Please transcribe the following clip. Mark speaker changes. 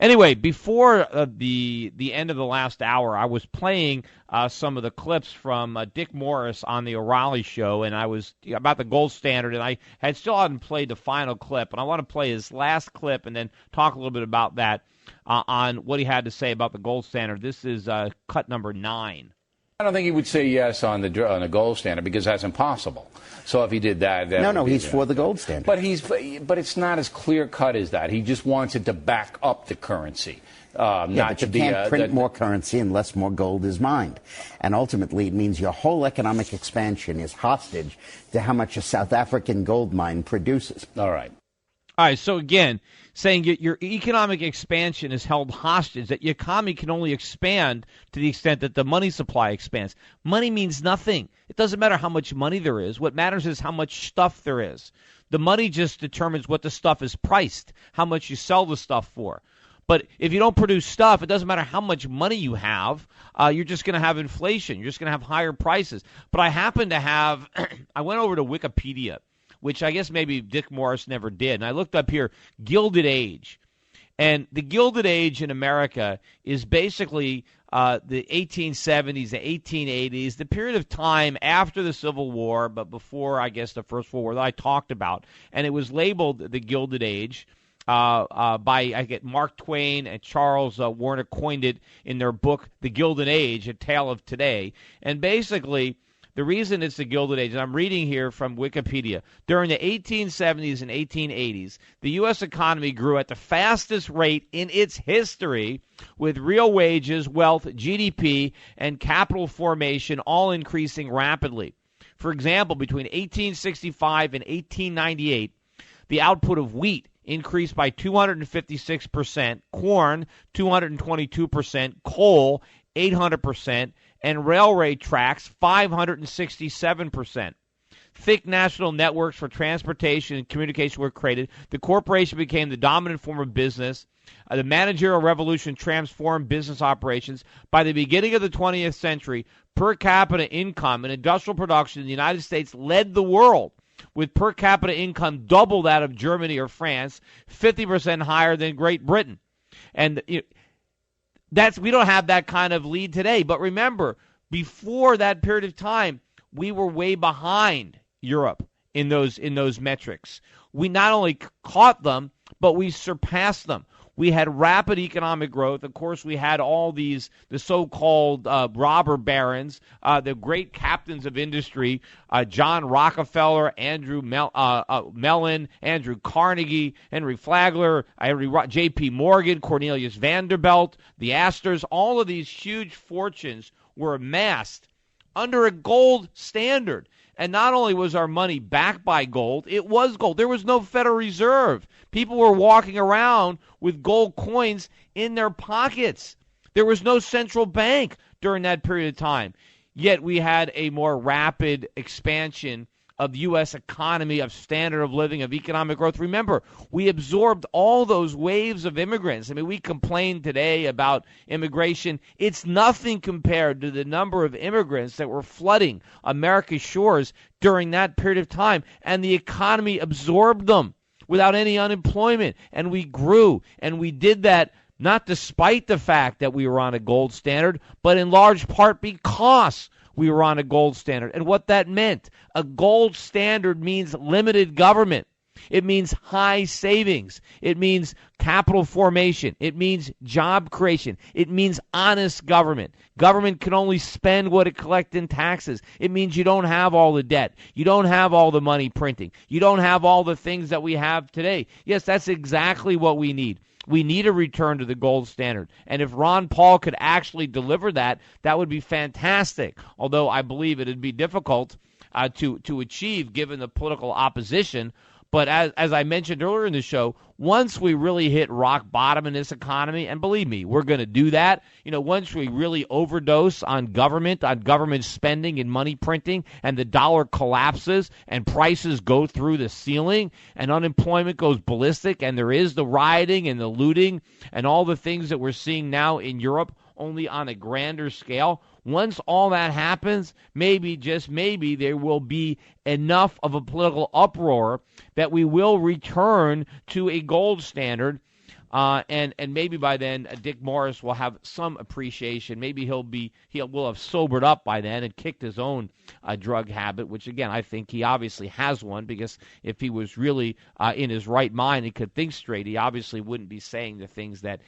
Speaker 1: Anyway, before the end of the last hour, I was playing some of the clips from Dick Morris on the O'Reilly Show, and I was about the gold standard, and I had still hadn't played the final clip, and I want to play his last clip and then talk a little bit about that on what he had to say about the gold standard. This is cut number 9.
Speaker 2: I don't think he would say yes on the gold standard because that's impossible. So if he did that,
Speaker 3: no, he's for the gold standard.
Speaker 2: But it's not as clear cut as that. He just wants it to back up the currency.
Speaker 3: But you can't print more currency unless more gold is mined. And ultimately, it means your whole economic expansion is hostage to how much a South African gold mine produces.
Speaker 2: All right.
Speaker 1: All right, so again, saying your economic expansion is held hostage, that your economy can only expand to the extent that the money supply expands. Money means nothing. It doesn't matter how much money there is. What matters is how much stuff there is. The money just determines what the stuff is priced, how much you sell the stuff for. But if you don't produce stuff, it doesn't matter how much money you have. You're just going to have inflation. You're just going to have higher prices. But I happen to have – I went over to Wikipedia, which I guess maybe Dick Morris never did. And I looked up here, Gilded Age. And the Gilded Age in America is basically the 1870s, the 1880s, the period of time after the Civil War, but before, I guess, the First World War that I talked about. And it was labeled the Gilded Age by Mark Twain and Charles Warner coined it in their book, The Gilded Age, A Tale of Today. And basically, the reason it's the Gilded Age, and I'm reading here from Wikipedia, during the 1870s and 1880s, the U.S. economy grew at the fastest rate in its history, with real wages, wealth, GDP, and capital formation all increasing rapidly. For example, between 1865 and 1898, the output of wheat increased by 256%, corn 222%, coal 800%, and railway tracks 567%. Thick national networks for transportation and communication were created. The corporation became the dominant form of business. The managerial revolution transformed business operations. By the beginning of the 20th century, per capita income in industrial production in the United States led the world, with per capita income double that of Germany or France, 50% higher than Great Britain. And we don't have that kind of lead today. But remember, before that period of time, we were way behind Europe in those metrics. We not only caught them, but we surpassed them. We had rapid economic growth. Of course, we had all the so-called robber barons, the great captains of industry, John Rockefeller, Andrew Mellon, Andrew Carnegie, Henry Flagler, J.P. Morgan, Cornelius Vanderbilt, the Astors. All of these huge fortunes were amassed under a gold standard. And not only was our money backed by gold, it was gold. There was no Federal Reserve. People were walking around with gold coins in their pockets. There was no central bank during that period of time. Yet we had a more rapid expansion of the U.S. economy, of standard of living, of economic growth. Remember, we absorbed all those waves of immigrants. I mean, we complain today about immigration. It's nothing compared to the number of immigrants that were flooding America's shores during that period of time, and the economy absorbed them without any unemployment, and we grew, and we did that not despite the fact that we were on a gold standard, but in large part because we were on a gold standard. And what that meant, a gold standard means limited government. It means high savings. It means capital formation. It means job creation. It means honest government. Government can only spend what it collects in taxes. It means you don't have all the debt. You don't have all the money printing. You don't have all the things that we have today. Yes, that's exactly what we need. We need a return to the gold standard. And if Ron Paul could actually deliver that, that would be fantastic. Although I believe it would be difficult to achieve given the political opposition. But as I mentioned earlier in the show, once we really hit rock bottom in this economy, and believe me, we're going to do that, once we really overdose on government spending and money printing, and the dollar collapses and prices go through the ceiling and unemployment goes ballistic, and there is the rioting and the looting and all the things that we're seeing now in Europe, only on a grander scale. Once all that happens, maybe, just maybe, there will be enough of a political uproar that we will return to a gold standard. And maybe by then Dick Morris will have some appreciation. Maybe will have sobered up by then and kicked his own drug habit, which again I think he obviously has one, because if he was really in his right mind and could think straight, he obviously wouldn't be saying the things that